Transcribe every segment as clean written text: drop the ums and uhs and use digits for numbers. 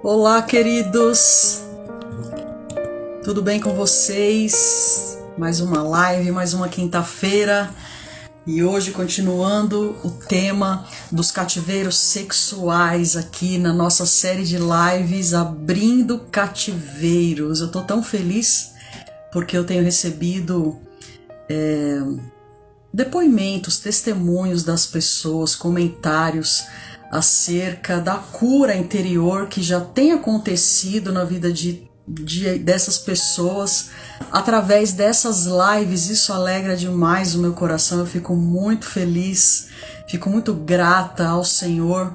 Olá, queridos! Tudo bem com vocês? Mais uma live, mais uma quinta-feira. E hoje continuando o tema dos cativeiros sexuais aqui na nossa série de lives Abrindo Cativeiros. Eu tô tão feliz porque eu tenho recebido depoimentos, testemunhos das pessoas, comentários acerca da cura interior que já tem acontecido na vida dessas pessoas através dessas lives. Isso alegra demais o meu coração. Eu fico muito feliz, fico muito grata ao Senhor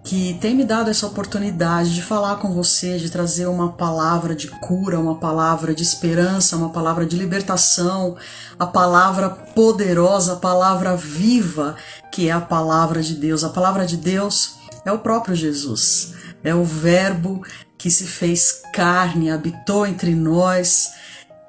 que tem me dado essa oportunidade de falar com você, de trazer uma palavra de cura, uma palavra de esperança, uma palavra de libertação, a palavra poderosa, a palavra viva, que é a palavra de Deus. A palavra de Deus é o próprio Jesus, é o Verbo que se fez carne, habitou entre nós,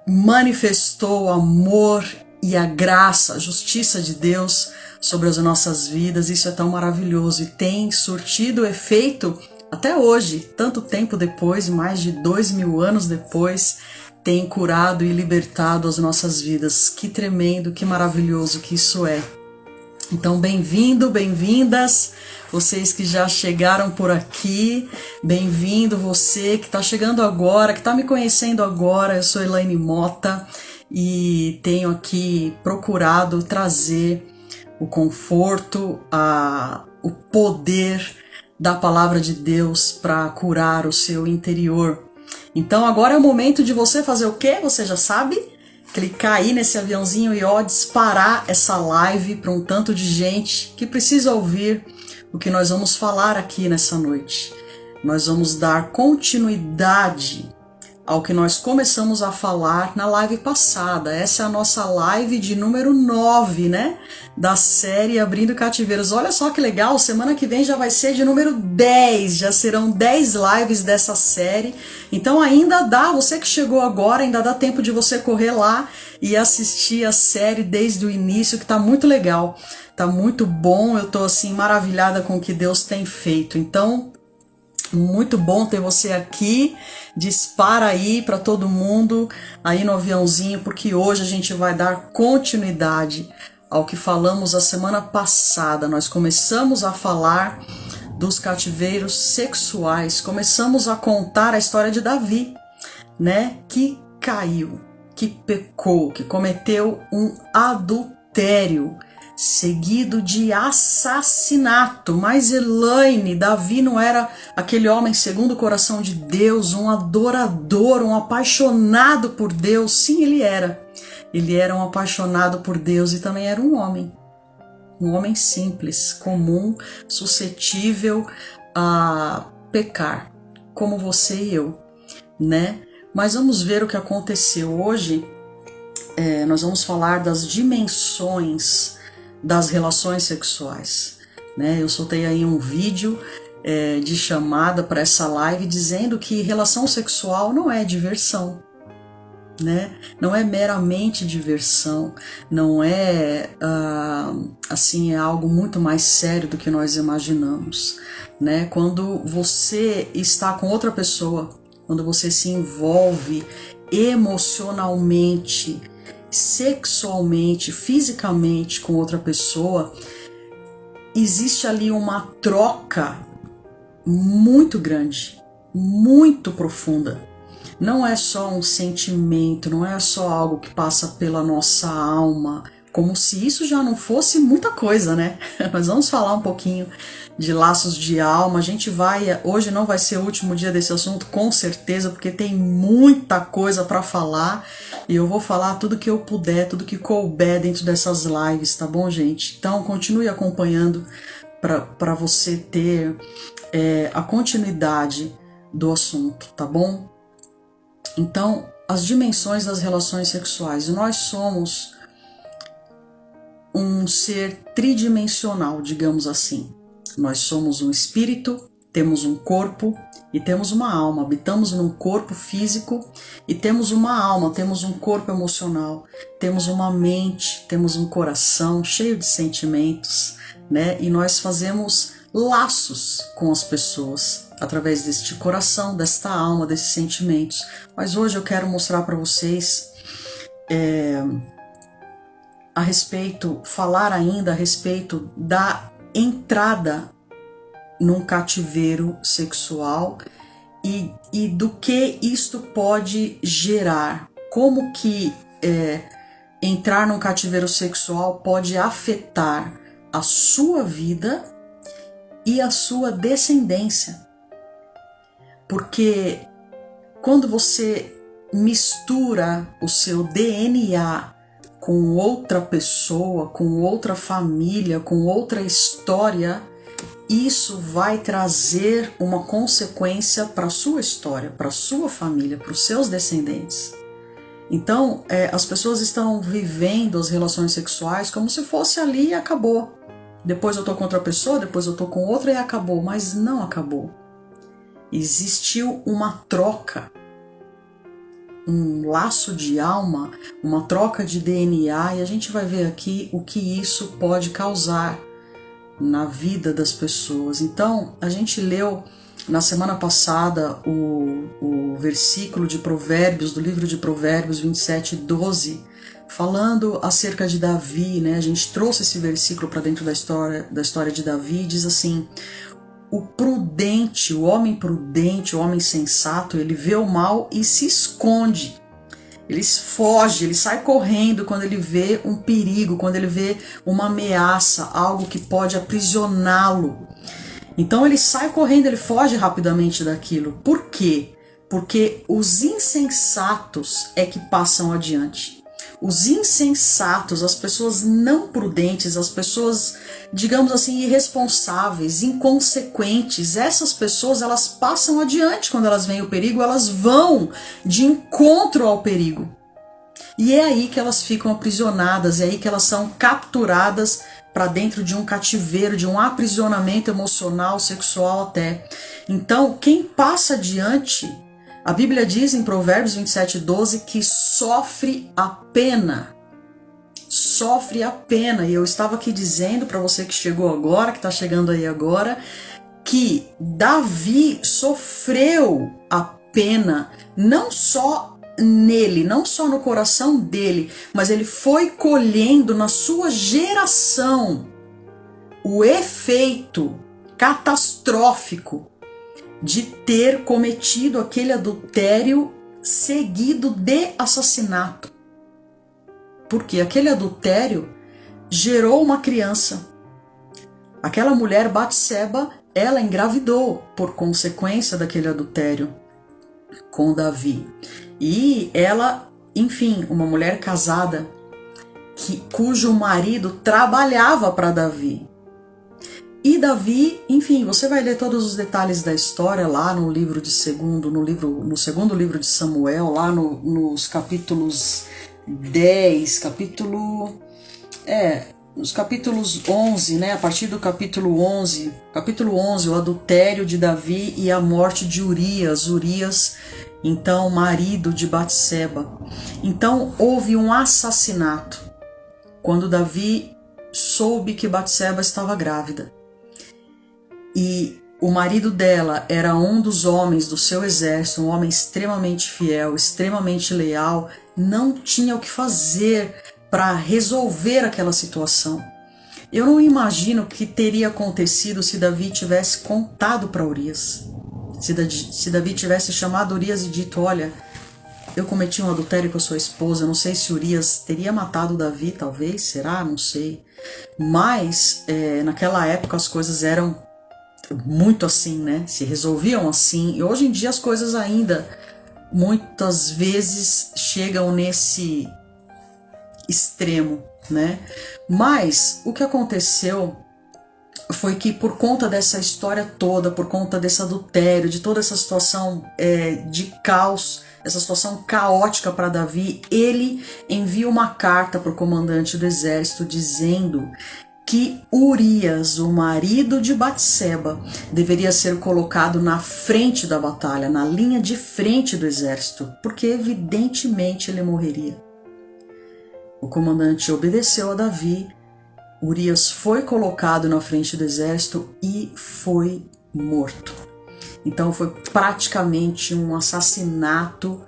manifestou o amor e a graça, a justiça de Deus sobre as nossas vidas. Isso é tão maravilhoso e tem surtido efeito até hoje, tanto tempo depois, mais de 2000 anos depois, tem curado e libertado as nossas vidas. Que tremendo, que maravilhoso que isso é. Então, bem-vindo, bem-vindas, vocês que já chegaram por aqui, bem-vindo você que está chegando agora, que está me conhecendo agora. Eu sou Elaine Mota e tenho aqui procurado trazer o conforto, o poder da palavra de Deus para curar o seu interior. Então agora é o momento de você fazer o quê? Você já sabe? Clicar aí nesse aviãozinho e disparar essa live para um tanto de gente que precisa ouvir o que nós vamos falar aqui nessa noite. Nós vamos dar continuidade ao que nós começamos a falar na live passada. Essa é a nossa live de número 9, né? Da série Abrindo Cativeiros. Olha só que legal, semana que vem já vai ser de número 10, já serão 10 lives dessa série. Então ainda dá, você que chegou agora, ainda dá tempo de você correr lá e assistir a série desde o início, que tá muito legal, tá muito bom. Eu tô assim maravilhada com o que Deus tem feito. Então, muito bom ter você aqui. Dispara aí para todo mundo aí no aviãozinho, porque hoje a gente vai dar continuidade ao que falamos a semana passada. Nós começamos a falar dos cativeiros sexuais, começamos a contar a história de Davi, né? Que caiu, que pecou, que cometeu um adultério seguido de assassinato. Mas Elaine, Davi não era aquele homem segundo o coração de Deus, um adorador, um apaixonado por Deus? Sim, ele era. Ele era um apaixonado por Deus e também era um homem simples, comum, suscetível a pecar, como você e eu, né? Mas vamos ver o que aconteceu hoje. Nós vamos falar das dimensões das relações sexuais, né? Eu soltei aí um vídeo de chamada para essa live dizendo que relação sexual não é diversão, né? Não é meramente diversão, não é assim, é algo muito mais sério do que nós imaginamos, né? Quando você está com outra pessoa, quando você se envolve emocionalmente, sexualmente, fisicamente com outra pessoa, existe ali uma troca muito grande, muito profunda. Não é só um sentimento, não é só algo que passa pela nossa alma, como se isso já não fosse muita coisa, né? Nós vamos falar um pouquinho de laços de alma. A gente hoje não vai ser o último dia desse assunto, com certeza, porque tem muita coisa para falar e eu vou falar tudo que eu puder, tudo que couber dentro dessas lives, tá bom, gente? Então continue acompanhando para você ter a continuidade do assunto, tá bom? Então, as dimensões das relações sexuais. Nós somos um ser tridimensional, digamos assim. Nós somos um espírito, temos um corpo e temos uma alma. Habitamos num corpo físico e temos uma alma, temos um corpo emocional, temos uma mente, temos um coração cheio de sentimentos, né? E nós fazemos laços com as pessoas através deste coração, desta alma, desses sentimentos. Mas hoje eu quero mostrar para vocês falar ainda a respeito da entrada num cativeiro sexual e do que isto pode gerar, como que entrar num cativeiro sexual pode afetar a sua vida e a sua descendência. Porque quando você mistura o seu DNA com outra pessoa, com outra família, com outra história, isso vai trazer uma consequência para a sua história, para a sua família, para os seus descendentes. Então, as pessoas estão vivendo as relações sexuais como se fosse ali e acabou. Depois eu tô com outra pessoa, depois eu tô com outra e acabou. Mas não acabou. Existiu uma troca, um laço de alma, uma troca de DNA, e a gente vai ver aqui o que isso pode causar na vida das pessoas. Então, a gente leu na semana passada o versículo de Provérbios, do livro de Provérbios 27:12, falando acerca de Davi, né? A gente trouxe esse versículo para dentro da história de Davi, diz assim: o prudente, o homem sensato, ele vê o mal e se esconde. Ele foge, ele sai correndo quando ele vê um perigo, quando ele vê uma ameaça, algo que pode aprisioná-lo. Então ele sai correndo, ele foge rapidamente daquilo. Por quê? Porque os insensatos é que passam adiante. Os insensatos, as pessoas não prudentes, as pessoas, digamos assim, irresponsáveis, inconsequentes, essas pessoas, elas passam adiante quando elas veem o perigo, elas vão de encontro ao perigo. E é aí que elas ficam aprisionadas, é aí que elas são capturadas para dentro de um cativeiro, de um aprisionamento emocional, sexual até. Então, quem passa adiante, a Bíblia diz em Provérbios 27:12 que sofre a pena. Sofre a pena. E eu estava aqui dizendo para você que chegou agora, que está chegando aí agora, que Davi sofreu a pena, não só nele, não só no coração dele, mas ele foi colhendo na sua geração o efeito catastrófico de ter cometido aquele adultério seguido de assassinato. Porque aquele adultério gerou uma criança. Aquela mulher Batseba, ela engravidou por consequência daquele adultério com Davi. E ela, enfim, uma mulher casada cujo marido trabalhava para Davi. E Davi, enfim, você vai ler todos os detalhes da história lá no livro de no segundo livro de Samuel, lá nos capítulos 10, nos capítulos 11, né? A partir do capítulo 11, o adultério de Davi e a morte de Urias, então marido de Batseba. Então houve um assassinato quando Davi soube que Batseba estava grávida. E o marido dela era um dos homens do seu exército, um homem extremamente fiel, extremamente leal, não tinha o que fazer para resolver aquela situação. Eu não imagino o que teria acontecido se Davi tivesse contado para Urias. Se Davi tivesse chamado Urias e dito: olha, eu cometi um adultério com a sua esposa. Eu não sei se Urias teria matado Davi, talvez, será? Não sei. Mas naquela época as coisas eram muito assim, né? Se resolviam assim. E hoje em dia as coisas ainda muitas vezes chegam nesse extremo, né? Mas o que aconteceu foi que, por conta dessa história toda, por conta desse adultério, de toda essa situação de caos, essa situação caótica para Davi, ele envia uma carta para o comandante do exército dizendo que Urias, o marido de Batseba, deveria ser colocado na frente da batalha, na linha de frente do exército, porque evidentemente ele morreria. O comandante obedeceu a Davi Urias foi colocado na frente do exército e foi morto. Então foi praticamente um assassinato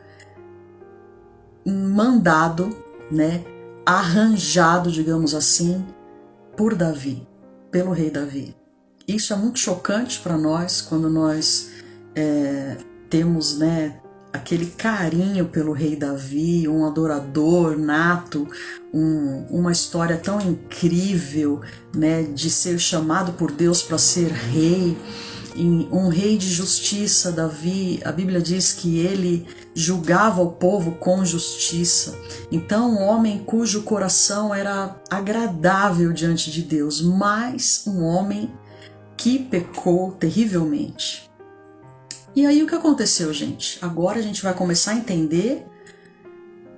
mandado, né, arranjado, digamos assim, por Davi, pelo rei Davi. Isso é muito chocante para nós quando nós temos, né, aquele carinho pelo rei Davi, um adorador nato, uma história tão incrível, né, de ser chamado por Deus para ser rei, um rei de justiça. Davi, a Bíblia diz que ele julgava o povo com justiça. Então, um homem cujo coração era agradável diante de Deus, mas um homem que pecou terrivelmente. E aí o que aconteceu, gente? Agora a gente vai começar a entender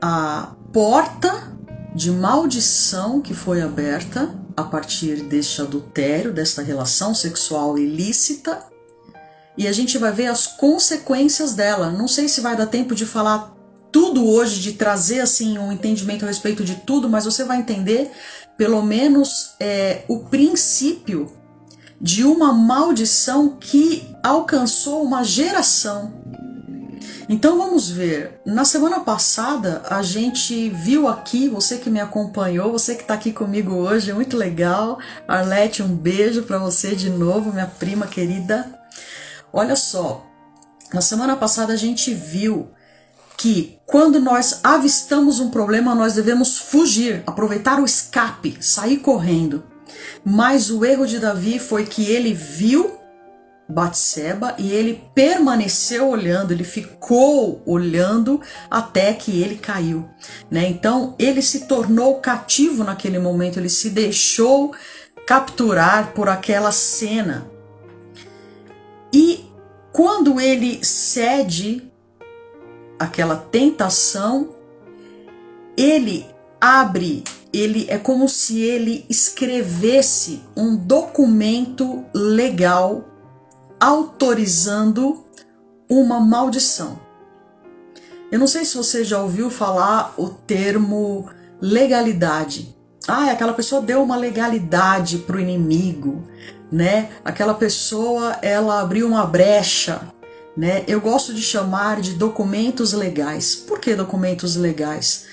a porta de maldição que foi aberta a partir deste adultério, desta relação sexual ilícita, e a gente vai ver as consequências dela. Não sei se vai dar tempo de falar tudo hoje, de trazer assim um entendimento a respeito de tudo, mas você vai entender pelo menos o princípio de uma maldição que alcançou uma geração. Então vamos ver, na semana passada a gente viu aqui, você que me acompanhou, você que está aqui comigo hoje, muito legal. Arlete, um beijo para você de novo, minha prima querida. Olha só, na semana passada a gente viu que quando nós avistamos um problema nós devemos fugir, aproveitar o escape, sair correndo. Mas o erro de Davi foi que ele viu Batseba e ele permaneceu olhando, ele ficou olhando até que ele caiu, né? Então ele se tornou cativo naquele momento, ele se deixou capturar por aquela cena. E quando ele cede àquela tentação, ele é como se ele escrevesse um documento legal autorizando uma maldição. Eu não sei se você já ouviu falar o termo legalidade. Aquela pessoa deu uma legalidade para o inimigo, né? Aquela pessoa, ela abriu uma brecha, né? Eu gosto de chamar de documentos legais. Por que documentos legais?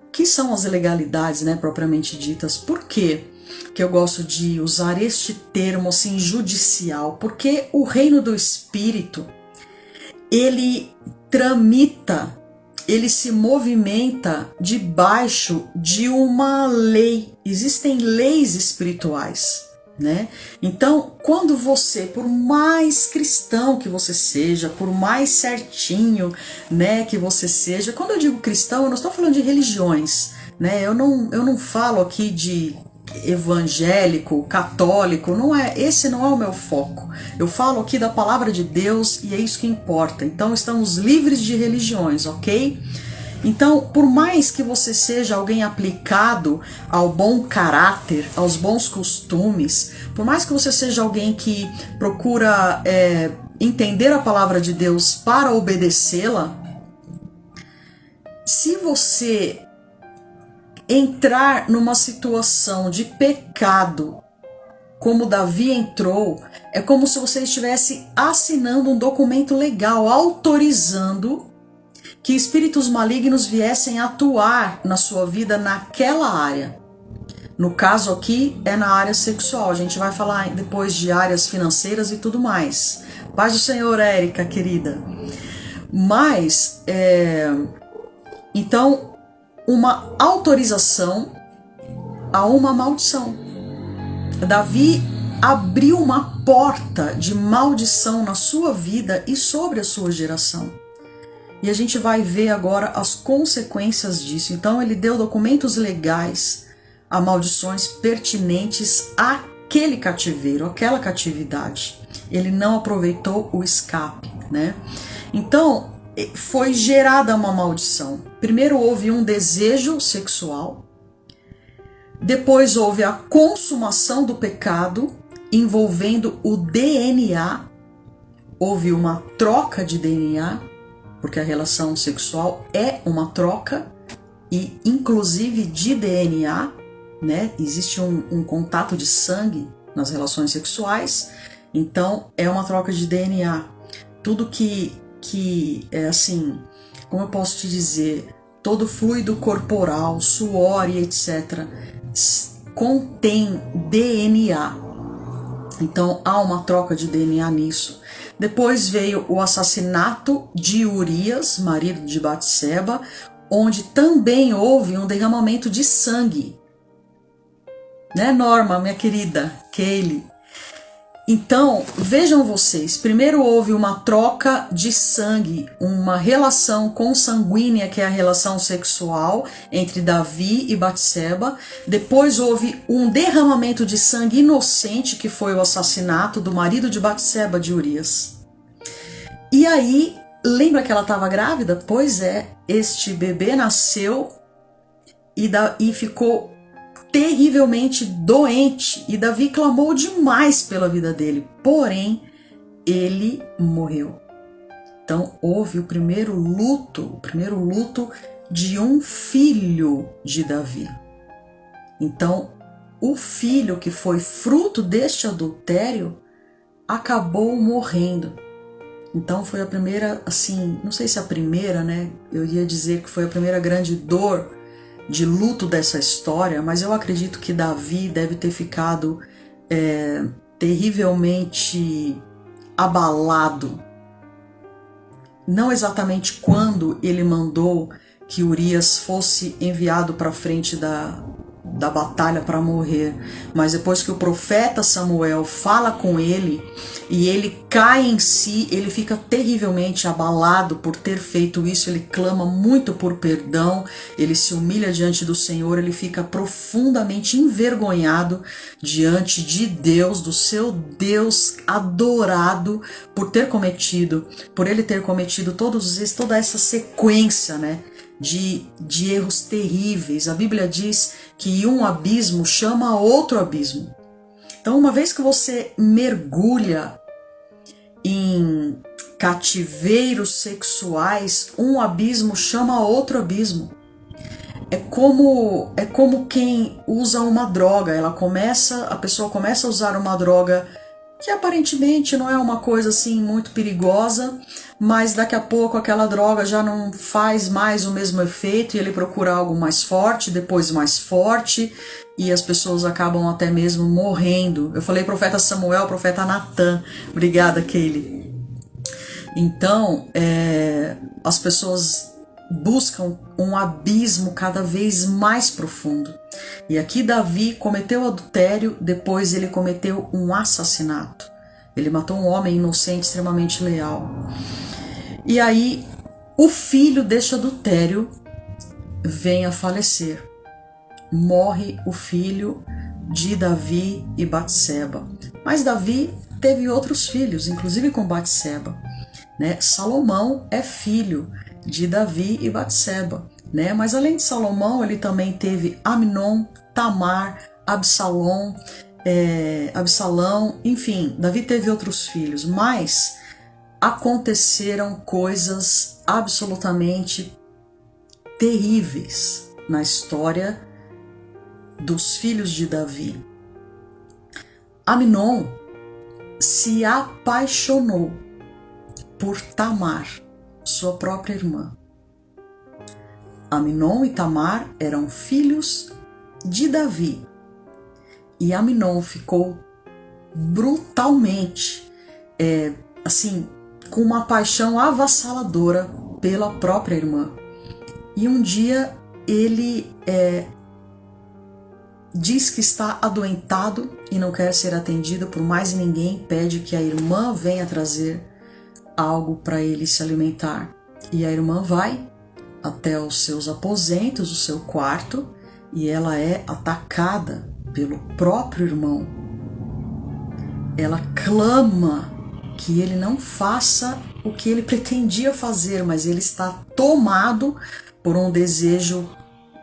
O que são as legalidades, né, propriamente ditas? Por quê que eu gosto de usar este termo assim judicial? Porque o reino do Espírito, ele tramita, ele se movimenta debaixo de uma lei. Existem leis espirituais, né? Então, quando você, por mais cristão que você seja, por mais certinho, né, que você seja, quando eu digo cristão, eu não estou falando de religiões, né? Eu não falo aqui de evangélico, católico, esse não é o meu foco. Eu falo aqui da palavra de Deus e é isso que importa. Então estamos livres de religiões, ok? Então, por mais que você seja alguém aplicado ao bom caráter, aos bons costumes, por mais que você seja alguém que procura entender a palavra de Deus para obedecê-la, se você entrar numa situação de pecado, como Davi entrou, é como se você estivesse assinando um documento legal, autorizando que espíritos malignos viessem atuar na sua vida naquela área. No caso aqui, é na área sexual. A gente vai falar depois de áreas financeiras e tudo mais. Paz do Senhor, Érica, querida. Mas, então, uma autorização a uma maldição. Davi abriu uma porta de maldição na sua vida e sobre a sua geração. E a gente vai ver agora as consequências disso. Então ele deu documentos legais a maldições pertinentes àquele cativeiro, àquela catividade. Ele não aproveitou o escape, né? Então foi gerada uma maldição. Primeiro houve um desejo sexual, depois houve a consumação do pecado envolvendo o DNA, houve uma troca de DNA, porque a relação sexual é uma troca e inclusive de DNA, né? Existe um contato de sangue nas relações sexuais, então é uma troca de DNA. Tudo que é assim, como eu posso te dizer, todo fluido corporal, suor e etc., contém DNA. Então há uma troca de DNA nisso. Depois veio o assassinato de Urias, marido de Batseba, onde também houve um derramamento de sangue. Né, Norma, minha querida, Kaylee? Então, vejam vocês, primeiro houve uma troca de sangue, uma relação consanguínea, que é a relação sexual entre Davi e Batseba. Depois houve um derramamento de sangue inocente, que foi o assassinato do marido de Batseba, de Urias. E aí, lembra que ela estava grávida? Pois é, este bebê nasceu e ficou terrivelmente doente, e Davi clamou demais pela vida dele, porém ele morreu. Então houve o primeiro luto de um filho de Davi. Então o filho que foi fruto deste adultério acabou morrendo. Então foi a primeira, assim, não sei se a primeira, né? Eu ia dizer que foi a primeira grande dor de luto dessa história, mas eu acredito que Davi deve ter ficado terrivelmente abalado. Não exatamente quando ele mandou que Urias fosse enviado para frente da batalha para morrer, mas depois que o profeta Samuel fala com ele e ele cai em si, ele fica terrivelmente abalado por ter feito isso, ele clama muito por perdão, ele se humilha diante do Senhor, ele fica profundamente envergonhado diante de Deus, do seu Deus adorado, por ele ter cometido toda essa sequência, né, de erros terríveis. A Bíblia diz que um abismo chama outro abismo. Então, uma vez que você mergulha em cativeiros sexuais, um abismo chama outro abismo. É como quem usa uma droga. A pessoa começa a usar uma droga que aparentemente não é uma coisa assim muito perigosa, mas daqui a pouco aquela droga já não faz mais o mesmo efeito e ele procura algo mais forte, depois mais forte, e as pessoas acabam até mesmo morrendo. Eu falei profeta Samuel, profeta Natan. Obrigada, Kaylee. Então, as pessoas buscam um abismo cada vez mais profundo. E aqui Davi cometeu adultério, depois ele cometeu um assassinato. Ele matou um homem inocente, extremamente leal. E aí o filho deste adultério vem a falecer. Morre o filho de Davi e Batseba. Mas Davi teve outros filhos, inclusive com Batseba. Né? Salomão é filho de Davi e Batseba, né? Mas além de Salomão, ele também teve Amnon, Tamar, Absalão, enfim, Davi teve outros filhos, mas aconteceram coisas absolutamente terríveis na história dos filhos de Davi. Amnon se apaixonou por Tamar, sua própria irmã. Amnon e Tamar eram filhos de Davi. E Amnon ficou brutalmente, com uma paixão avassaladora pela própria irmã. E um dia ele diz que está adoentado e não quer ser atendido por mais ninguém, pede que a irmã venha trazer algo para ele se alimentar. E a irmã vai até os seus aposentos, o seu quarto, e ela é atacada pelo próprio irmão. Ela clama que ele não faça o que ele pretendia fazer, mas ele está tomado por um desejo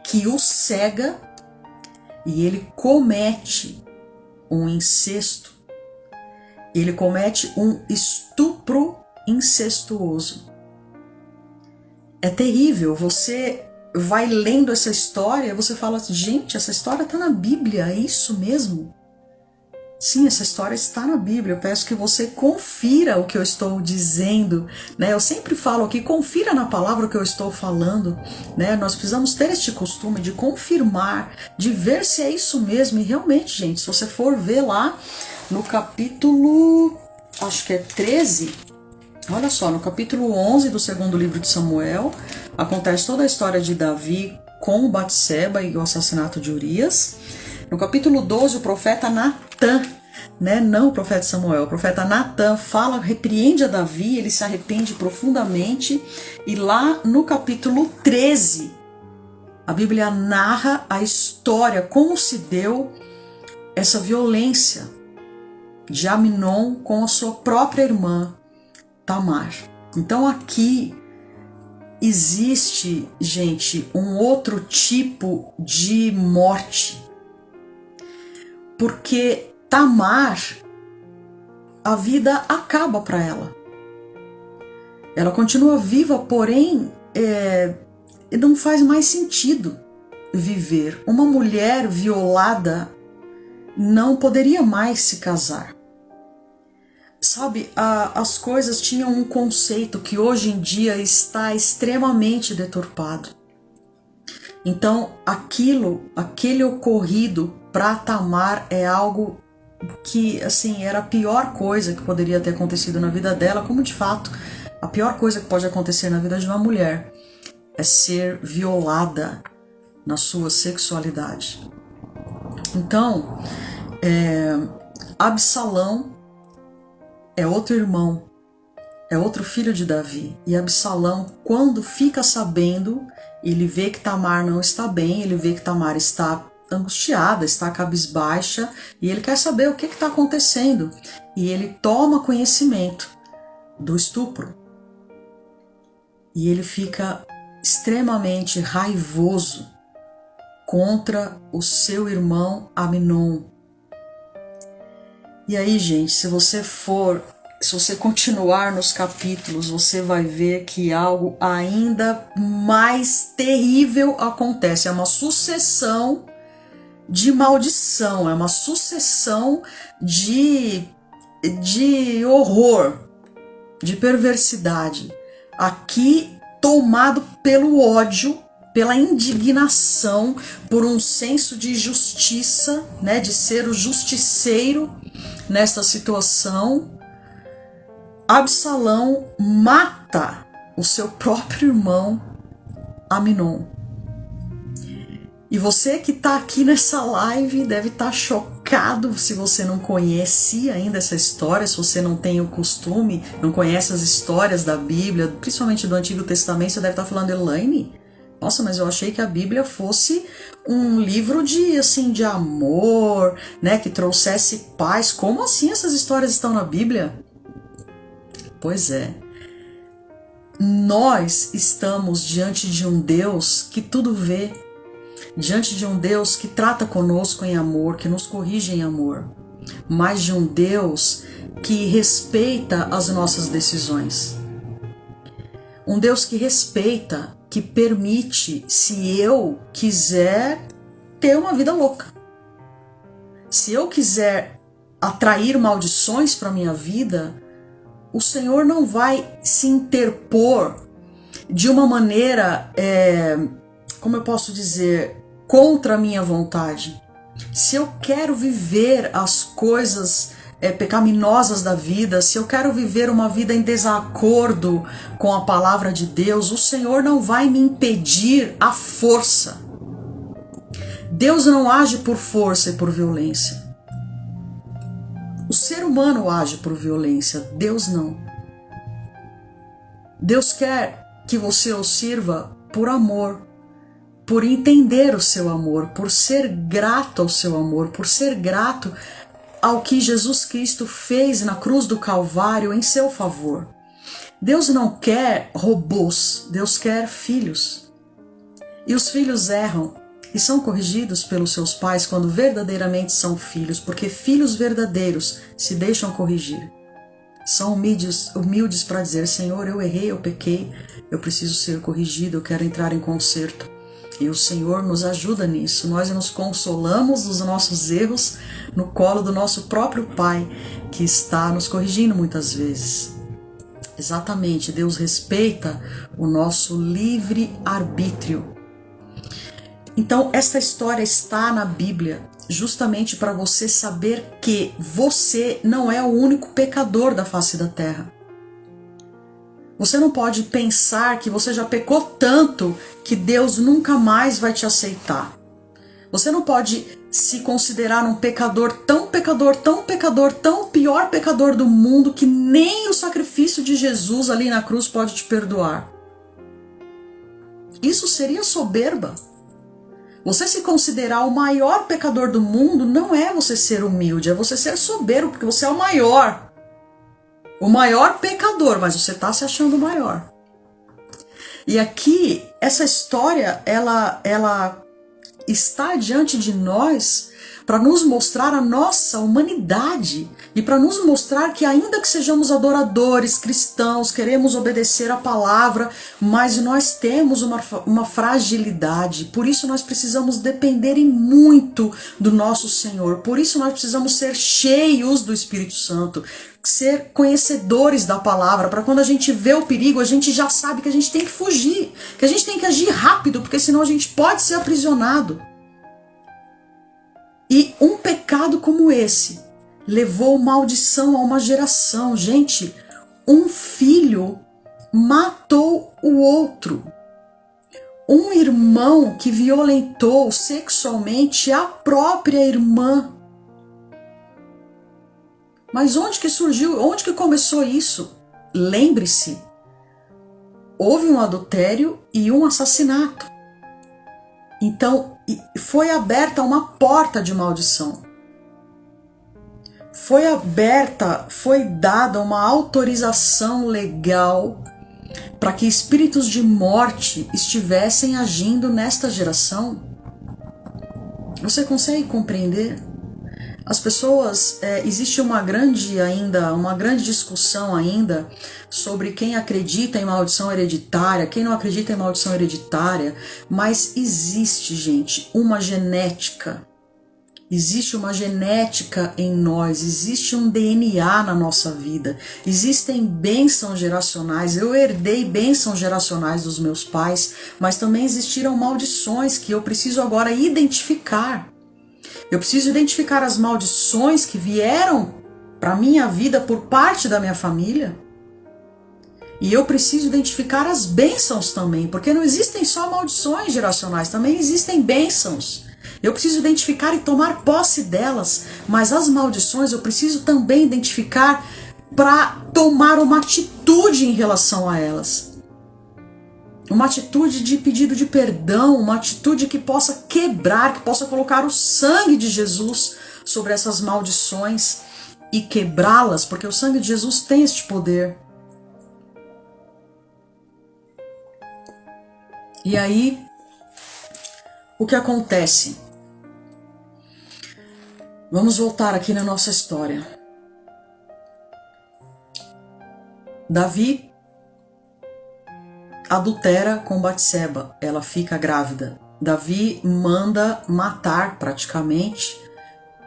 que o cega e ele comete um incesto. Ele comete um estupro incestuoso. É terrível, você vai lendo essa história, você fala, gente, essa história está na Bíblia, é isso mesmo? Sim, essa história está na Bíblia. Eu peço que você confira o que eu estou dizendo, né? Eu sempre falo aqui, confira na palavra o que eu estou falando, né? Nós precisamos ter este costume de confirmar, de ver se é isso mesmo. E realmente, gente, se você for ver lá no capítulo, acho que é 13, olha só, no capítulo 11 do segundo livro de Samuel, acontece toda a história de Davi com Batseba e o assassinato de Urias. No capítulo 12, o profeta Natan, né, não o profeta Samuel, o profeta Natan fala, repreende a Davi, ele se arrepende profundamente, e lá no capítulo 13, a Bíblia narra a história, como se deu essa violência de Amnon com a sua própria irmã, Tamar. Então aqui existe, gente, um outro tipo de morte. Porque Tamar, a vida acaba para ela. Ela continua viva, porém não faz mais sentido viver. Uma mulher violada não poderia mais se casar. Sabe, as coisas tinham um conceito que hoje em dia está extremamente deturpado. Então, aquele ocorrido para Tamar é algo que, assim, era a pior coisa que poderia ter acontecido na vida dela, como de fato a pior coisa que pode acontecer na vida de uma mulher é ser violada na sua sexualidade. Então, Absalão é outro irmão, é outro filho de Davi. E Absalão, quando fica sabendo, ele vê que Tamar não está bem, ele vê que Tamar está angustiada, está cabisbaixa, e ele quer saber o que está acontecendo. E ele toma conhecimento do estupro. E ele fica extremamente raivoso contra o seu irmão Amnon. E aí, gente, se você continuar nos capítulos, você vai ver que algo ainda mais terrível acontece. É uma sucessão de maldição, é uma sucessão de horror, de perversidade. Aqui tomado pelo ódio, pela indignação, por um senso de justiça, né, de ser o justiceiro nesta situação, Absalão mata o seu próprio irmão Amnon. E você que está aqui nessa live deve estar chocado se você não conhece ainda essa história, se você não tem o costume, não conhece as histórias da Bíblia, principalmente do Antigo Testamento, você deve estar falando, Elaine, nossa, mas eu achei que a Bíblia fosse um livro de amor, né, que trouxesse paz. Como assim essas histórias estão na Bíblia? Pois é. Nós estamos diante de um Deus que tudo vê, diante de um Deus que trata conosco em amor, que nos corrige em amor, mas de um Deus que respeita as nossas decisões. Um Deus que respeita, que permite, se eu quiser ter uma vida louca, se eu quiser atrair maldições para minha vida, o Senhor não vai se interpor de uma maneira, como eu posso dizer, contra a minha vontade. Se eu quero viver as coisas pecaminosas da vida, se eu quero viver uma vida em desacordo com a palavra de Deus, o Senhor não vai me impedir à força. Deus não age por força e por violência. O ser humano age por violência, Deus não. Deus quer que você o sirva por amor, por entender o seu amor, por ser grato ao seu amor, por ser grato ao que Jesus Cristo fez na cruz do Calvário em seu favor. Deus não quer robôs, Deus quer filhos. E os filhos erram e são corrigidos pelos seus pais quando verdadeiramente são filhos, porque filhos verdadeiros se deixam corrigir. São humildes para dizer, Senhor, eu errei, eu pequei, eu preciso ser corrigido, eu quero entrar em conserto. E o Senhor nos ajuda nisso. Nós nos consolamos dos nossos erros no colo do nosso próprio Pai, que está nos corrigindo muitas vezes. Exatamente, Deus respeita o nosso livre-arbítrio. Então, esta história está na Bíblia justamente para você saber que você não é o único pecador da face da terra. Você não pode pensar que você já pecou tanto que Deus nunca mais vai te aceitar. Você não pode se considerar um pecador, tão pior pecador do mundo que nem o sacrifício de Jesus ali na cruz pode te perdoar. Isso seria soberba. Você se considerar o maior pecador do mundo não é você ser humilde, é você ser soberbo, porque você é o maior pecador, mas você está se achando o maior. E aqui, essa história, ela está diante de nós para nos mostrar a nossa humanidade e para nos mostrar que ainda que sejamos adoradores, cristãos, queremos obedecer a palavra, mas nós temos uma fragilidade. Por isso nós precisamos depender muito do nosso Senhor. Por isso nós precisamos ser cheios do Espírito Santo, ser conhecedores da palavra, para quando a gente vê o perigo, a gente já sabe que a gente tem que fugir, que a gente tem que agir rápido, porque senão a gente pode ser aprisionado. E um pecado como esse levou maldição a uma geração. Gente, um filho matou o outro. Um irmão que violentou sexualmente a própria irmã. Mas onde que surgiu? Onde que começou isso? Lembre-se, houve um adultério e um assassinato. Então, foi aberta uma porta de maldição. Foi dada uma autorização legal para que espíritos de morte estivessem agindo nesta geração. Você consegue compreender? As pessoas, existe uma grande discussão ainda sobre quem acredita em maldição hereditária, quem não acredita em maldição hereditária, mas existe, gente, uma genética. Existe uma genética em nós, existe um DNA na nossa vida, existem bênçãos geracionais. Eu herdei bênçãos geracionais dos meus pais, mas também existiram maldições que eu preciso agora identificar. Eu preciso identificar as maldições que vieram para a minha vida por parte da minha família. E eu preciso identificar as bênçãos também, porque não existem só maldições geracionais, também existem bênçãos. Eu preciso identificar e tomar posse delas, mas as maldições eu preciso também identificar para tomar uma atitude em relação a elas. Uma atitude de pedido de perdão, uma atitude que possa quebrar, que possa colocar o sangue de Jesus sobre essas maldições e quebrá-las, porque o sangue de Jesus tem este poder. E aí, o que acontece? Vamos voltar aqui na nossa história. Davi adultera com Batseba, ela fica grávida. Davi manda matar praticamente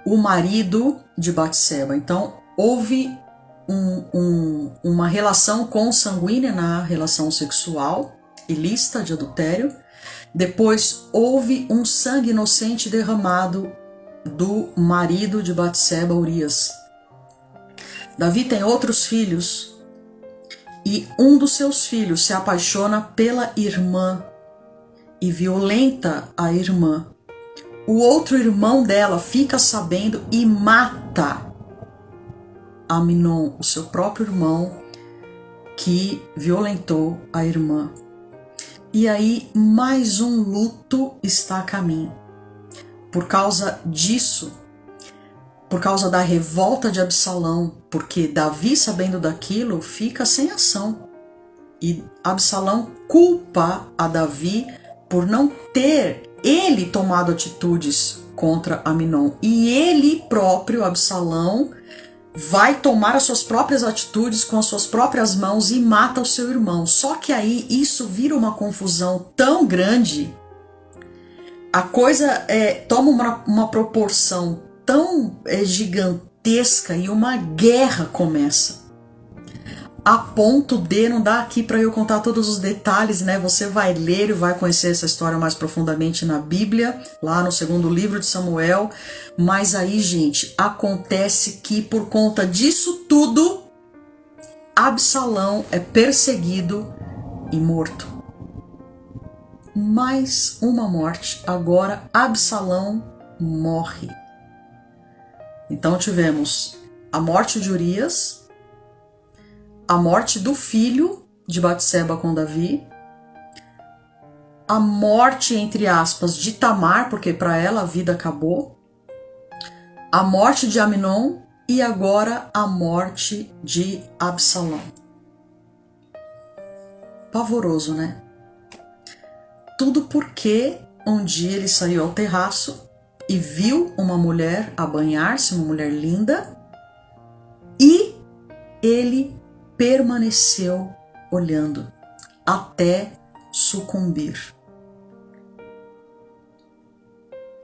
o marido de Batseba. Então houve uma relação consanguínea na relação sexual ilícita de adultério. Depois houve um sangue inocente derramado do marido de Batseba, Urias. Davi tem outros filhos. E um dos seus filhos se apaixona pela irmã e violenta a irmã. O outro irmão dela fica sabendo e mata Aminon, o seu próprio irmão, que violentou a irmã. E aí mais um luto está a caminho. Por causa disso, por causa da revolta de Absalão, porque Davi, sabendo daquilo, fica sem ação. E Absalão culpa a Davi por não ter ele tomado atitudes contra Aminon. E ele próprio, Absalão, vai tomar as suas próprias atitudes com as suas próprias mãos e mata o seu irmão. Só que aí isso vira uma confusão tão grande a coisa toma uma proporção tão gigantesca e uma guerra começa. A ponto de, não dá aqui para eu contar todos os detalhes, né? Você vai ler e vai conhecer essa história mais profundamente na Bíblia, lá no segundo livro de Samuel. Mas aí, gente, acontece que por conta disso tudo, Absalão é perseguido e morto. Mais uma morte. Agora Absalão morre. Então tivemos a morte de Urias, a morte do filho de Batseba com Davi, a morte, entre aspas, de Tamar, porque para ela a vida acabou, a morte de Amnon e agora a morte de Absalão. Pavoroso, né? Tudo porque um dia ele saiu ao terraço e viu uma mulher a banhar-se, uma mulher linda, e ele permaneceu olhando até sucumbir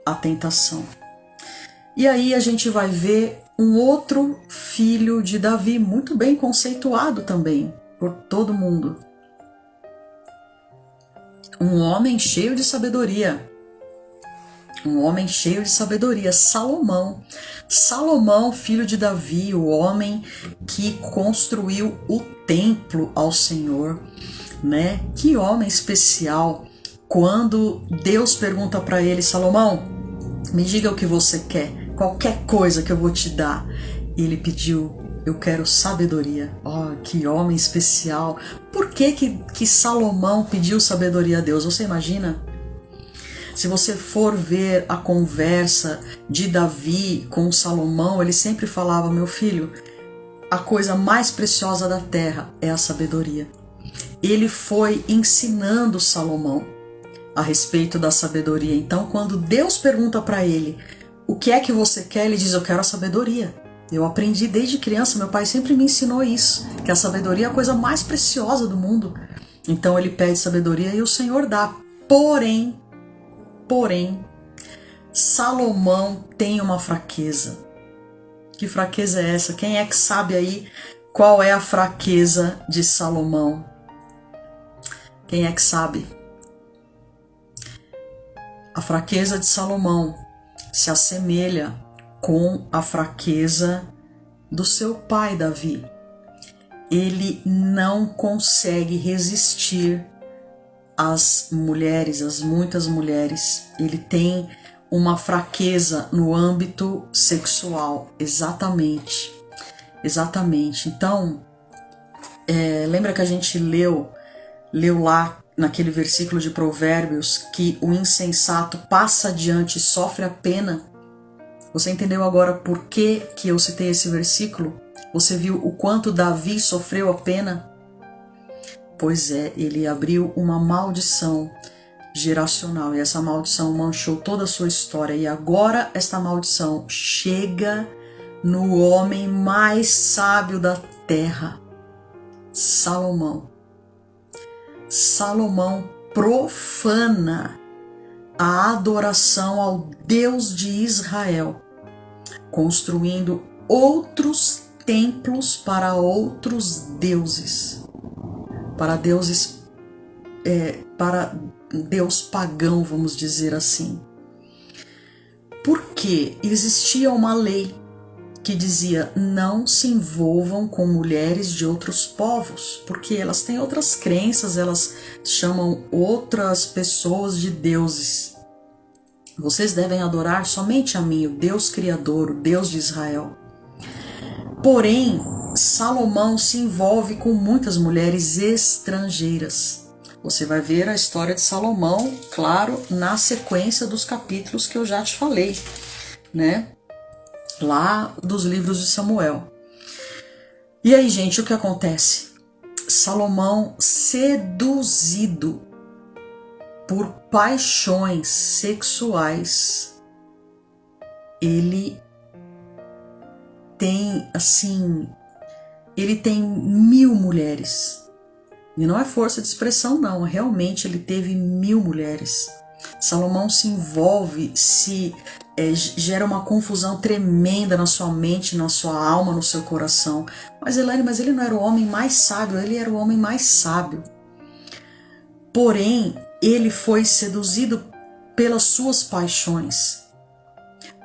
à tentação. E aí a gente vai ver um outro filho de Davi, muito bem conceituado também por todo mundo. Um homem cheio de sabedoria. Um homem cheio de sabedoria, Salomão. Salomão, filho de Davi, o homem que construiu o templo ao Senhor, né? Que homem especial. Quando Deus pergunta para ele, Salomão, me diga o que você quer, qualquer coisa que eu vou te dar. Ele pediu, eu quero sabedoria. Oh, que homem especial. Por que Salomão pediu sabedoria a Deus? Você imagina? Se você for ver a conversa de Davi com Salomão, ele sempre falava, meu filho, a coisa mais preciosa da terra é a sabedoria. Ele foi ensinando Salomão a respeito da sabedoria. Então, quando Deus pergunta para ele, o que é que você quer? Ele diz, eu quero a sabedoria. Eu aprendi desde criança, meu pai sempre me ensinou isso, que a sabedoria é a coisa mais preciosa do mundo. Então ele pede sabedoria e o Senhor dá. Porém, Salomão tem uma fraqueza. Que fraqueza é essa? Quem é que sabe aí qual é a fraqueza de Salomão? Quem é que sabe? A fraqueza de Salomão se assemelha com a fraqueza do seu pai Davi. Ele não consegue resistir às mulheres, às muitas mulheres. Ele tem uma fraqueza no âmbito sexual. Exatamente. Então, lembra que a gente leu lá naquele versículo de Provérbios que o insensato passa adiante e sofre a pena? Você entendeu agora por que eu citei esse versículo? Você viu o quanto Davi sofreu a pena? Pois é, ele abriu uma maldição geracional e essa maldição manchou toda a sua história. E agora esta maldição chega no homem mais sábio da terra, Salomão. Salomão profana a adoração ao Deus de Israel, construindo outros templos para outros deuses, para Deus pagão, vamos dizer assim. Porque existia uma lei que dizia, não se envolvam com mulheres de outros povos, porque elas têm outras crenças, elas chamam outras pessoas de deuses. Vocês devem adorar somente a mim, o Deus Criador, o Deus de Israel. Porém, Salomão se envolve com muitas mulheres estrangeiras. Você vai ver a história de Salomão, claro, na sequência dos capítulos que eu já te falei, né? Lá dos livros de Samuel. E aí, gente, o que acontece? Salomão, seduzido por paixões sexuais, ele tem 1000 mulheres. E não é força de expressão, não. Realmente ele teve 1000 mulheres. Salomão se envolve, gera uma confusão tremenda na sua mente, na sua alma, no seu coração. Mas Elaine, mas ele não era o homem mais sábio, ele era o homem mais sábio. Porém, ele foi seduzido pelas suas paixões,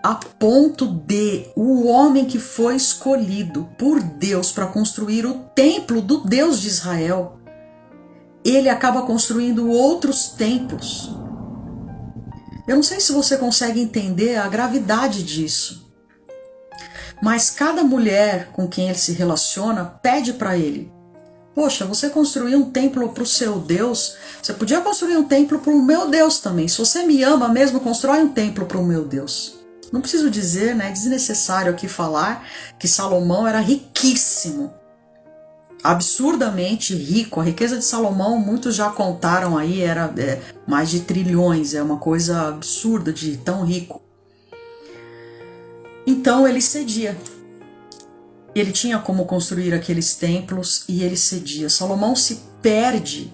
a ponto de o homem que foi escolhido por Deus para construir o templo do Deus de Israel, ele acaba construindo outros templos. Eu não sei se você consegue entender a gravidade disso, mas cada mulher com quem ele se relaciona pede para ele: poxa, você construiu um templo para o seu Deus, você podia construir um templo para o meu Deus também. Se você me ama mesmo, constrói um templo para o meu Deus. Não preciso dizer, né, é desnecessário aqui falar que Salomão era riquíssimo, absurdamente rico. A riqueza de Salomão, muitos já contaram aí, era mais de trilhões, é uma coisa absurda de tão rico. Então ele cedia. Ele tinha como construir aqueles templos e ele cedia. Salomão se perde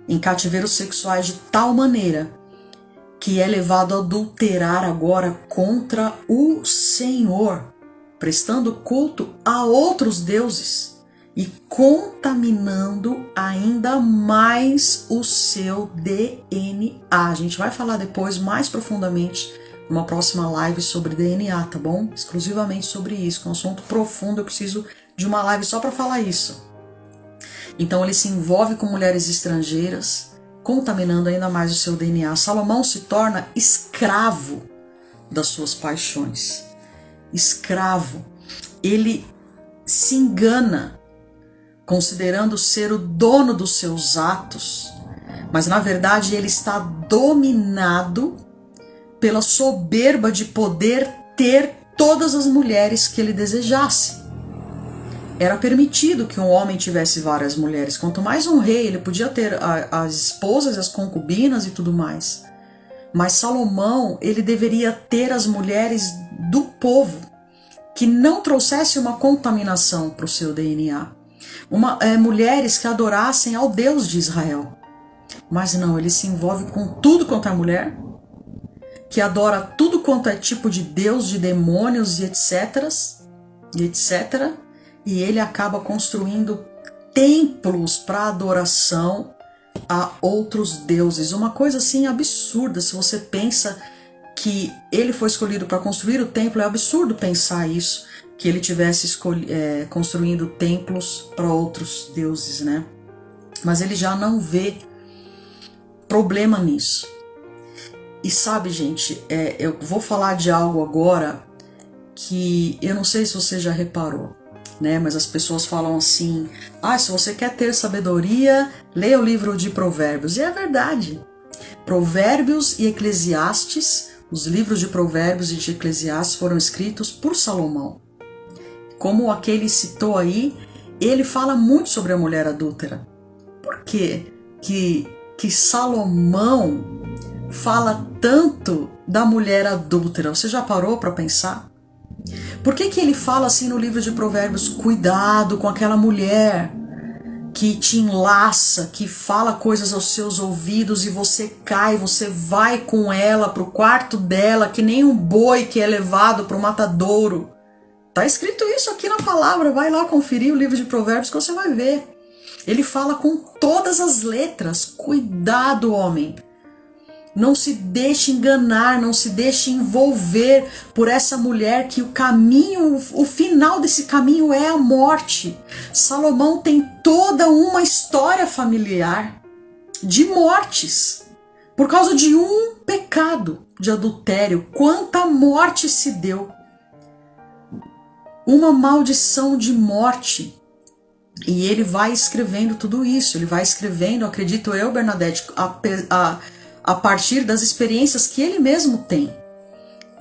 em cativeiros sexuais de tal maneira que é levado a adulterar agora contra o Senhor, prestando culto a outros deuses e contaminando ainda mais o seu DNA. A gente vai falar depois mais profundamente numa próxima live sobre DNA, tá bom? Exclusivamente sobre isso, que é um assunto profundo, eu preciso de uma live só para falar isso. Então ele se envolve com mulheres estrangeiras, contaminando ainda mais o seu DNA. Salomão se torna escravo das suas paixões. Escravo. Ele se engana, considerando ser o dono dos seus atos, mas na verdade ele está dominado pela soberba de poder ter todas as mulheres que ele desejasse. Era permitido que um homem tivesse várias mulheres. Quanto mais um rei, ele podia ter as esposas, as concubinas e tudo mais. Mas Salomão, ele deveria ter as mulheres do povo, que não trouxesse uma contaminação para o seu DNA. Mulheres que adorassem ao Deus de Israel. Mas não, ele se envolve com tudo quanto é mulher, que adora tudo quanto é tipo de Deus, de demônios e etc. E ele acaba construindo templos para adoração a outros deuses. Uma coisa assim absurda. Se você pensa que ele foi escolhido para construir o templo, é absurdo pensar isso, que ele tivesse construindo templos para outros deuses, né? Mas ele já não vê problema nisso. E sabe, gente, eu vou falar de algo agora que eu não sei se você já reparou, né? Mas as pessoas falam assim: se você quer ter sabedoria, leia o livro de Provérbios. E é verdade. Provérbios e Eclesiastes, os livros de Provérbios e de Eclesiastes foram escritos por Salomão. Como aquele citou aí, ele fala muito sobre a mulher adúltera. Por quê que Salomão fala tanto da mulher adúltera? Você já parou para pensar? Por que ele fala assim no livro de Provérbios: cuidado com aquela mulher que te enlaça, que fala coisas aos seus ouvidos e você cai, você vai com ela pro quarto dela, que nem um boi que é levado pro matadouro. Tá escrito isso aqui na palavra, vai lá conferir o livro de Provérbios que você vai ver. Ele fala com todas as letras: cuidado, homem. Não se deixe enganar, não se deixe envolver por essa mulher, que o final desse caminho é a morte. Salomão tem toda uma história familiar de mortes por causa de um pecado de adultério. Quanta morte se deu! Uma maldição de morte. E ele vai escrevendo tudo isso, ele vai escrevendo, acredito eu, Bernadette, a partir das experiências que ele mesmo tem,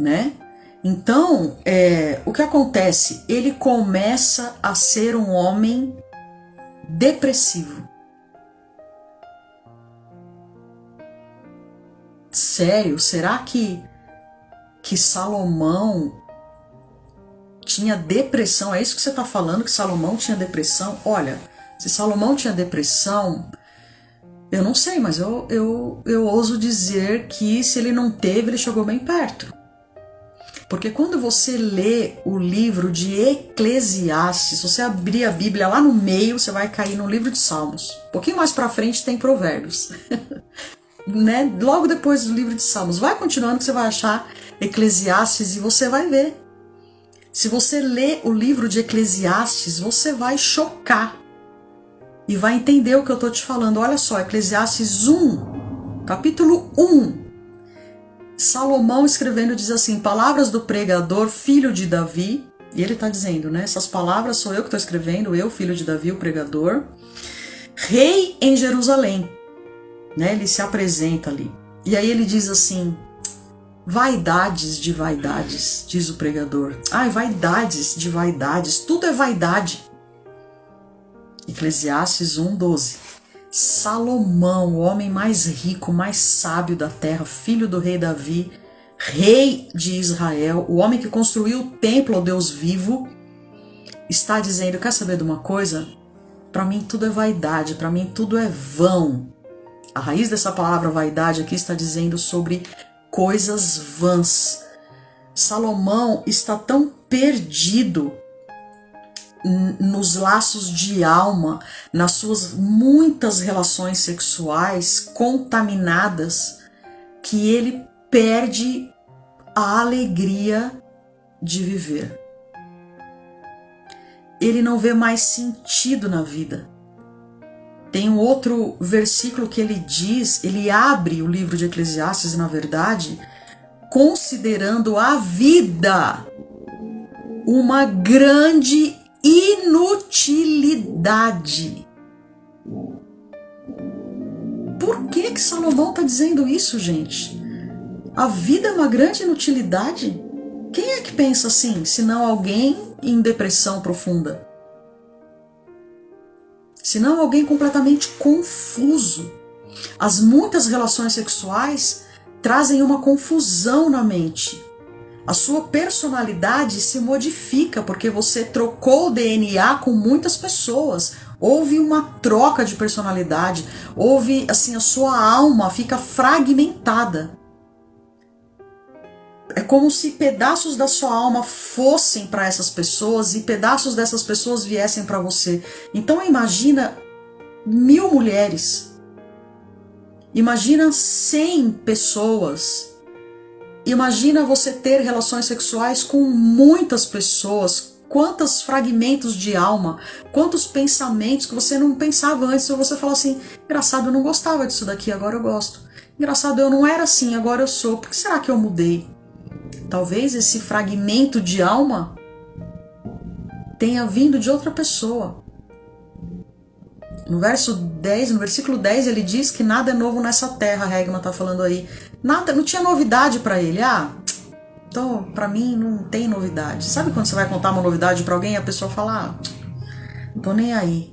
né? Então, o que acontece? Ele começa a ser um homem depressivo. Sério? Será que Salomão tinha depressão? É isso que você está falando, que Salomão tinha depressão? Olha, se Salomão tinha depressão, Eu não sei, mas eu ouso dizer que se ele não teve, ele chegou bem perto. Porque quando você lê o livro de Eclesiastes, se você abrir a Bíblia lá no meio, você vai cair no livro de Salmos. Um pouquinho mais pra frente tem Provérbios. Né? Logo depois do livro de Salmos. Vai continuando que você vai achar Eclesiastes e você vai ver. Se você lê o livro de Eclesiastes, você vai chocar. E vai entender o que eu estou te falando. Olha só, Eclesiastes 1, capítulo 1. Salomão escrevendo diz assim: palavras do pregador, filho de Davi. E ele está dizendo, né? Essas palavras sou eu que estou escrevendo, eu, filho de Davi, o pregador. Rei em Jerusalém. Né? Ele se apresenta ali. E aí ele diz assim: vaidades de vaidades, diz o pregador. Ai, vaidades de vaidades, tudo é vaidade. Eclesiastes 1:12. Salomão, o homem mais rico, mais sábio da terra, filho do rei Davi, rei de Israel, o homem que construiu o templo ao Deus vivo, está dizendo: quer saber de uma coisa? Para mim tudo é vaidade, para mim tudo é vão. A raiz dessa palavra vaidade aqui está dizendo sobre coisas vãs. Salomão está tão perdido nos laços de alma, nas suas muitas relações sexuais contaminadas, que ele perde a alegria de viver. Ele não vê mais sentido na vida. Tem um outro versículo que ele diz, ele abre o livro de Eclesiastes, na verdade, considerando a vida uma grande inutilidade. Por que Salomão está dizendo isso, gente? A vida é uma grande inutilidade? Quem é que pensa assim, senão alguém em depressão profunda? Senão alguém completamente confuso. As muitas relações sexuais trazem uma confusão na mente. A sua personalidade se modifica porque você trocou o DNA com muitas pessoas. Houve uma troca de personalidade, houve assim, a sua alma fica fragmentada. É como se pedaços da sua alma fossem para essas pessoas e pedaços dessas pessoas viessem para você. Então imagina 1000 mulheres, imagina 100 pessoas. Imagina você ter relações sexuais com muitas pessoas, quantos fragmentos de alma, quantos pensamentos que você não pensava antes, ou você fala assim: engraçado, eu não gostava disso daqui, agora eu gosto. Engraçado, eu não era assim, agora eu sou. Por que será que eu mudei? Talvez esse fragmento de alma tenha vindo de outra pessoa. No versículo 10, ele diz que nada é novo nessa terra, a Hegman está falando aí. Nada, não tinha novidade para ele. Então, para mim não tem novidade. Sabe quando você vai contar uma novidade para alguém e a pessoa fala: não tô nem aí.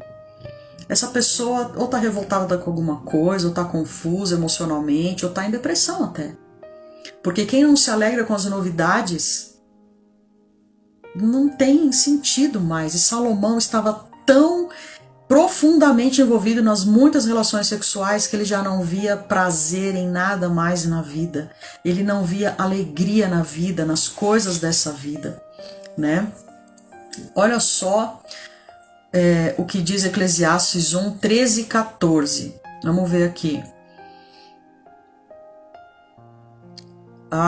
Essa pessoa ou tá revoltada com alguma coisa, ou tá confusa emocionalmente, ou tá em depressão até. Porque quem não se alegra com as novidades não tem sentido mais. E Salomão estava tão profundamente envolvido nas muitas relações sexuais que ele já não via prazer em nada mais na vida. Ele não via alegria na vida, nas coisas dessa vida, né? Olha só o que diz Eclesiastes 1, 13 e 14. Vamos ver aqui.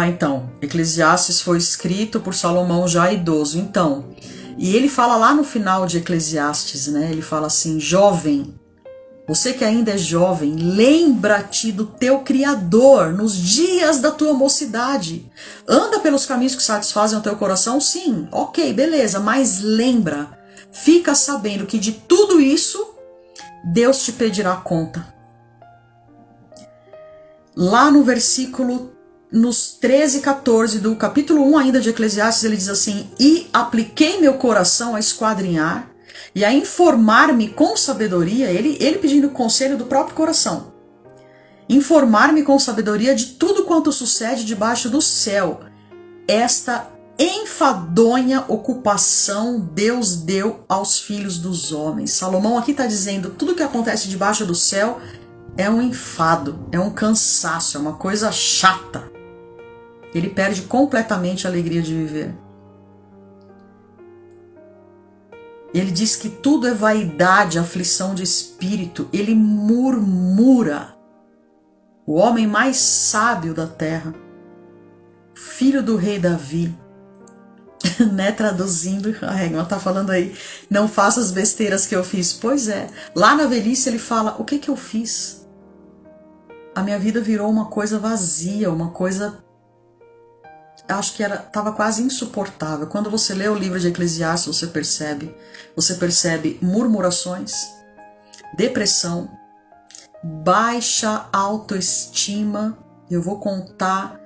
Então, Eclesiastes foi escrito por Salomão já idoso. Então, e ele fala lá no final de Eclesiastes, né? Ele fala assim: jovem, você que ainda é jovem, lembra-te do teu Criador nos dias da tua mocidade. Anda pelos caminhos que satisfazem o teu coração? Sim, ok, beleza, mas lembra, fica sabendo que de tudo isso Deus te pedirá conta. Lá no versículo nos 13 e 14 do capítulo 1 ainda de Eclesiastes, ele diz assim: e apliquei meu coração a esquadrinhar e a informar-me com sabedoria, ele pedindo conselho do próprio coração, informar-me com sabedoria de tudo quanto sucede debaixo do céu. Esta enfadonha ocupação Deus deu aos filhos dos homens. Salomão aqui está dizendo: tudo que acontece debaixo do céu é um enfado, é um cansaço, é uma coisa chata. Ele perde completamente a alegria de viver. Ele diz que tudo é vaidade, aflição de espírito. Ele murmura. O homem mais sábio da terra, filho do rei Davi, né, traduzindo, a Hegman tá falando aí, não faça as besteiras que eu fiz. Pois é, lá na velhice ele fala, o que que eu fiz? A minha vida virou uma coisa vazia, uma coisa, acho que estava quase insuportável. Quando você lê o livro de Eclesiastes, você percebe murmurações, depressão, baixa autoestima. Eu vou contar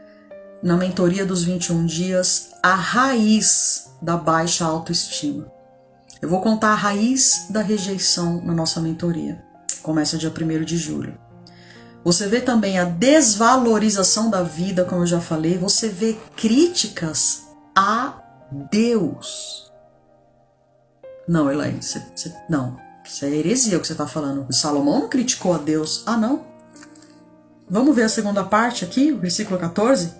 na mentoria dos 21 dias a raiz da baixa autoestima. Eu vou contar a raiz da rejeição na nossa mentoria. Começa dia 1º de julho. Você vê também a desvalorização da vida, como eu já falei. Você vê críticas a Deus. Não, Elaine, não. Isso é heresia o que você está falando. Salomão não criticou a Deus. Ah, não? Vamos ver a segunda parte aqui, o versículo 14.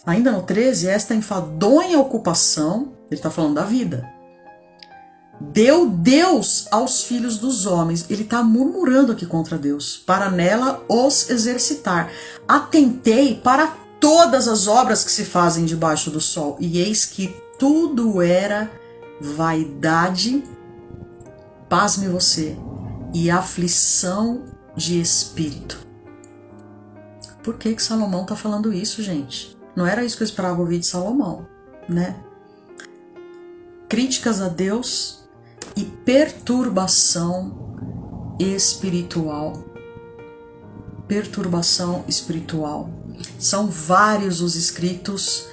Ainda no 13, esta enfadonha ocupação, ele está falando da vida, deu Deus aos filhos dos homens. Ele está murmurando aqui contra Deus. Para nela os exercitar. Atentei para todas as obras que se fazem debaixo do sol. E eis que tudo era vaidade, pasme você, e aflição de espírito. Por que Salomão está falando isso, gente? Não era isso que eu esperava ouvir de Salomão, né? Críticas a Deus e perturbação espiritual. Perturbação espiritual. São vários os escritos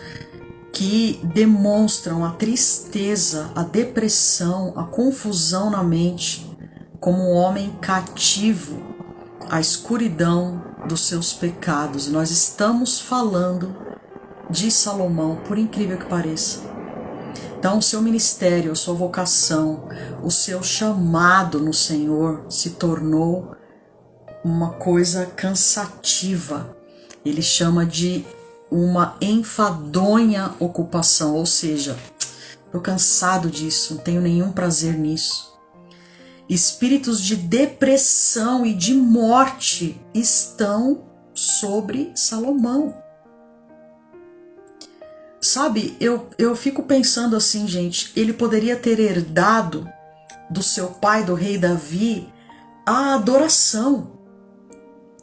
que demonstram a tristeza, a depressão, a confusão na mente, como um homem cativo à escuridão dos seus pecados. Nós estamos falando de Salomão, por incrível que pareça. Então, o seu ministério, a sua vocação, o seu chamado no Senhor se tornou uma coisa cansativa. Ele chama de uma enfadonha ocupação, ou seja, estou cansado disso, não tenho nenhum prazer nisso. Espíritos de depressão e de morte estão sobre Salomão. Sabe, eu fico pensando assim, gente, ele poderia ter herdado do seu pai, do rei Davi, a adoração,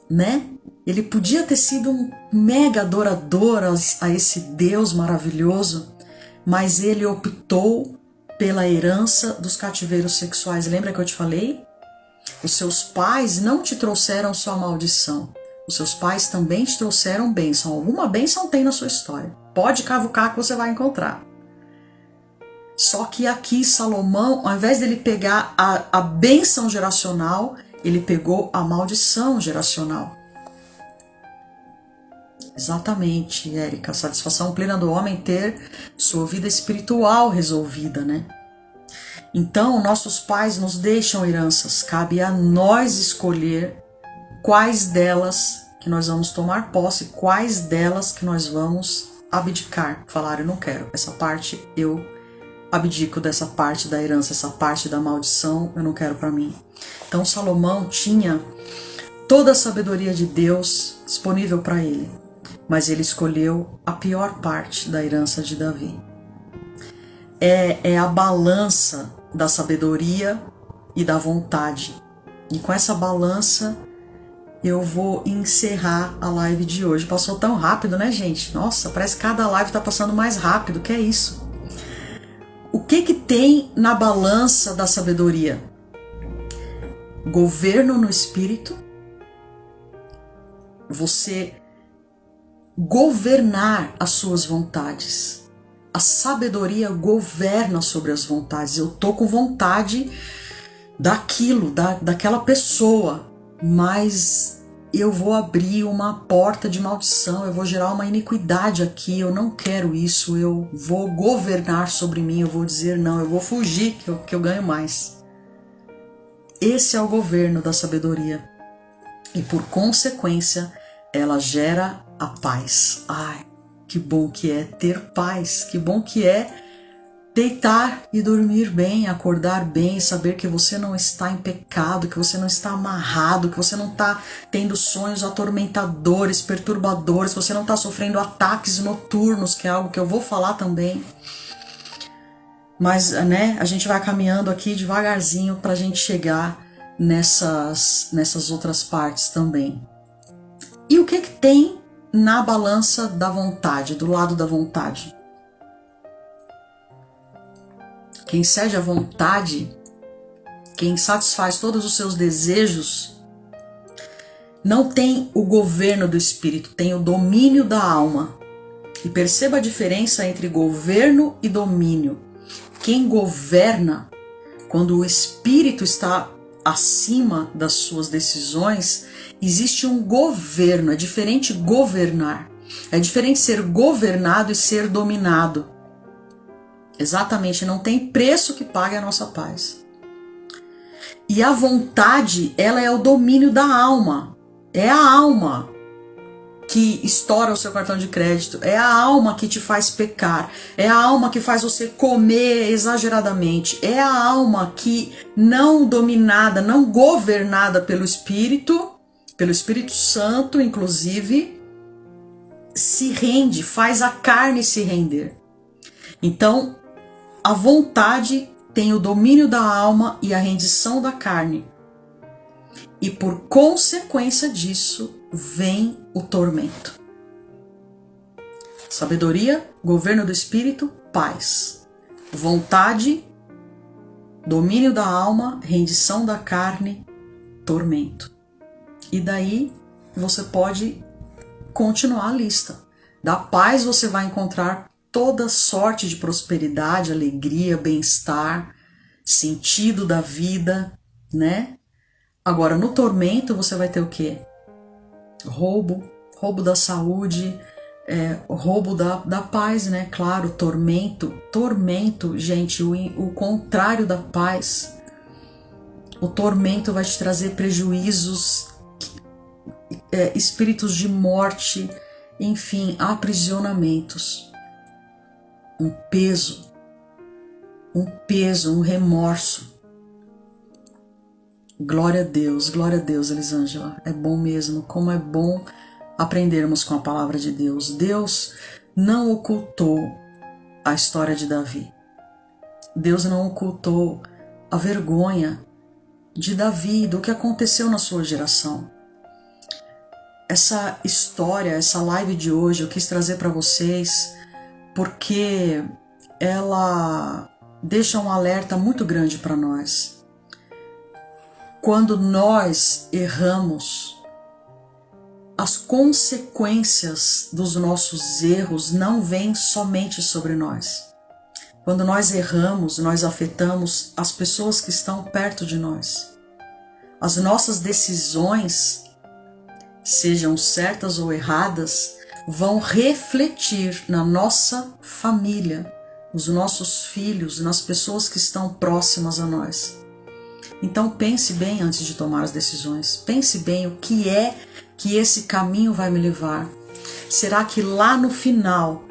né? Ele podia ter sido um mega adorador a esse Deus maravilhoso, mas ele optou pela herança dos cativeiros sexuais. Lembra que eu te falei? Os seus pais não te trouxeram só maldição. Os seus pais também te trouxeram bênção. Alguma bênção tem na sua história. Pode cavucar que você vai encontrar. Só que aqui Salomão, ao invés dele pegar a bênção geracional, ele pegou a maldição geracional. Exatamente, Érica. A satisfação plena do homem ter sua vida espiritual resolvida, né? Então, nossos pais nos deixam heranças. Cabe a nós escolher quais delas que nós vamos tomar posse, quais delas que nós vamos abdicar. Falar, eu não quero. Essa parte eu abdico dessa parte da herança, essa parte da maldição eu não quero para mim. Então, Salomão tinha toda a sabedoria de Deus disponível para ele. Mas ele escolheu a pior parte da herança de Davi. É a balança da sabedoria e da vontade. E com essa balança eu vou encerrar a live de hoje. Passou tão rápido, né, gente? Nossa, parece que cada live está passando mais rápido. Que é isso? O que tem na balança da sabedoria? Governo no espírito. Você governar as suas vontades. A sabedoria governa sobre as vontades. Eu tô com vontade daquilo, daquela pessoa, mas eu vou abrir uma porta de maldição, eu vou gerar uma iniquidade aqui, eu não quero isso, eu vou governar sobre mim, eu vou dizer não, eu vou fugir que eu ganho mais. Esse é o governo da sabedoria. E por consequência, ela gera a paz. Ai, que bom que é ter paz, que bom que é deitar e dormir bem, acordar bem, saber que você não está em pecado, que você não está amarrado, que você não está tendo sonhos atormentadores, perturbadores, que você não está sofrendo ataques noturnos, que é algo que eu vou falar também. Mas, né, a gente vai caminhando aqui devagarzinho para a gente chegar nessas outras partes também. E o que tem na balança da vontade, do lado da vontade? Quem cede à vontade, quem satisfaz todos os seus desejos, não tem o governo do espírito, tem o domínio da alma. E perceba a diferença entre governo e domínio. Quem governa, quando o espírito está acima das suas decisões, existe um governo. É diferente governar. É diferente ser governado e ser dominado. Exatamente, não tem preço que pague a nossa paz. E a vontade, ela é o domínio da alma. É a alma que estoura o seu cartão de crédito. É a alma que te faz pecar. É a alma que faz você comer exageradamente. É a alma que, não dominada, não governada pelo Espírito Santo, inclusive, se rende, faz a carne se render. Então, a vontade tem o domínio da alma e a rendição da carne. E por consequência disso, vem o tormento. Sabedoria, governo do espírito, paz. Vontade, domínio da alma, rendição da carne, tormento. E daí você pode continuar a lista. Da paz você vai encontrar toda sorte de prosperidade, alegria, bem-estar, sentido da vida, né? Agora, no tormento você vai ter o quê? Roubo da saúde, roubo da paz, né? Claro, tormento, gente, o contrário da paz. O tormento vai te trazer prejuízos, espíritos de morte, enfim, aprisionamentos. Um peso, um remorso. Glória a Deus, Elisângela. É bom mesmo, como é bom aprendermos com a palavra de Deus. Deus não ocultou a história de Davi. Deus não ocultou a vergonha de Davi, do que aconteceu na sua geração. Essa história, essa live de hoje eu quis trazer para vocês porque ela deixa um alerta muito grande para nós. Quando nós erramos, as consequências dos nossos erros não vêm somente sobre nós. Quando nós erramos, nós afetamos as pessoas que estão perto de nós. As nossas decisões, sejam certas ou erradas, vão refletir na nossa família, nos nossos filhos, nas pessoas que estão próximas a nós. Então pense bem antes de tomar as decisões. Pense bem o que é que esse caminho vai me levar. Será que lá no final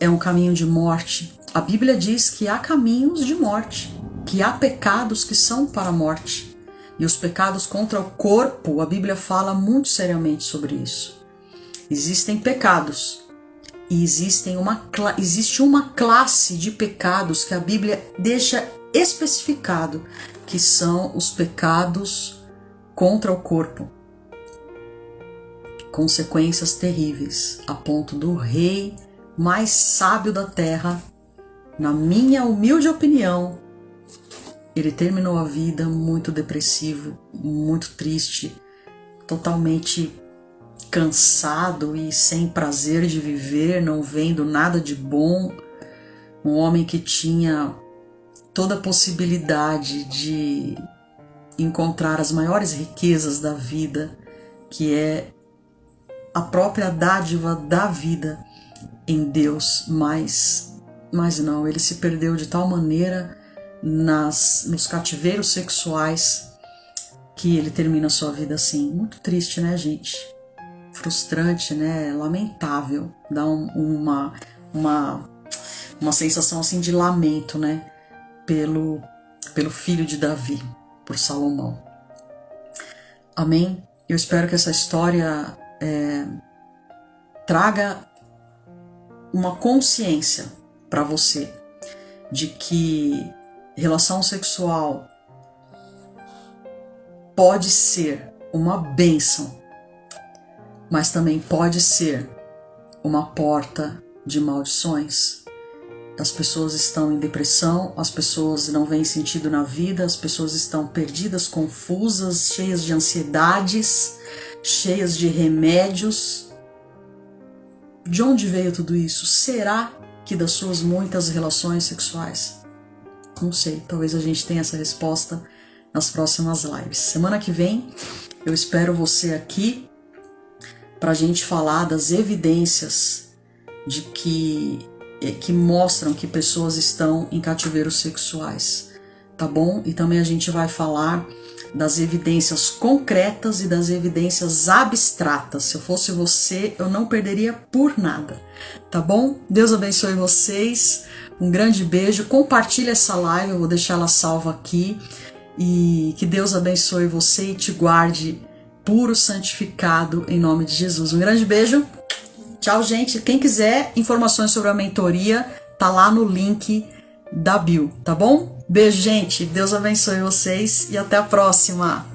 é um caminho de morte? A Bíblia diz que há caminhos de morte, que há pecados que são para a morte. E os pecados contra o corpo, a Bíblia fala muito seriamente sobre isso. Existem pecados e existe uma classe de pecados que a Bíblia deixa especificado, que são os pecados contra o corpo. Consequências terríveis, a ponto do rei mais sábio da terra, na minha humilde opinião, ele terminou a vida muito depressivo, muito triste, totalmente cansado e sem prazer de viver, não vendo nada de bom. Um homem que tinha toda a possibilidade de encontrar as maiores riquezas da vida, que é a própria dádiva da vida em Deus, mas não, ele se perdeu de tal maneira nos cativeiros sexuais que ele termina a sua vida assim. Muito triste, né, gente? Frustrante, né? Lamentável. Dá uma sensação assim de lamento, né? Pelo filho de Davi, por Salomão. Amém? Eu espero que essa história traga uma consciência para você de que relação sexual pode ser uma bênção, mas também pode ser uma porta de maldições. As pessoas estão em depressão, as pessoas não veem sentido na vida, as pessoas estão perdidas, confusas, cheias de ansiedades, cheias de remédios. De onde veio tudo isso? Será que das suas muitas relações sexuais? Não sei, talvez a gente tenha essa resposta nas próximas lives. Semana que vem eu espero você aqui para a gente falar das evidências de que mostram que pessoas estão em cativeiros sexuais, tá bom? E também a gente vai falar das evidências concretas e das evidências abstratas. Se eu fosse você, eu não perderia por nada, tá bom? Deus abençoe vocês, um grande beijo, compartilha essa live, eu vou deixar ela salva aqui, e que Deus abençoe você e te guarde puro, santificado, em nome de Jesus. Um grande beijo. Tchau, gente. Quem quiser informações sobre a mentoria, tá lá no link da bio, tá bom? Beijo, gente. Deus abençoe vocês e até a próxima.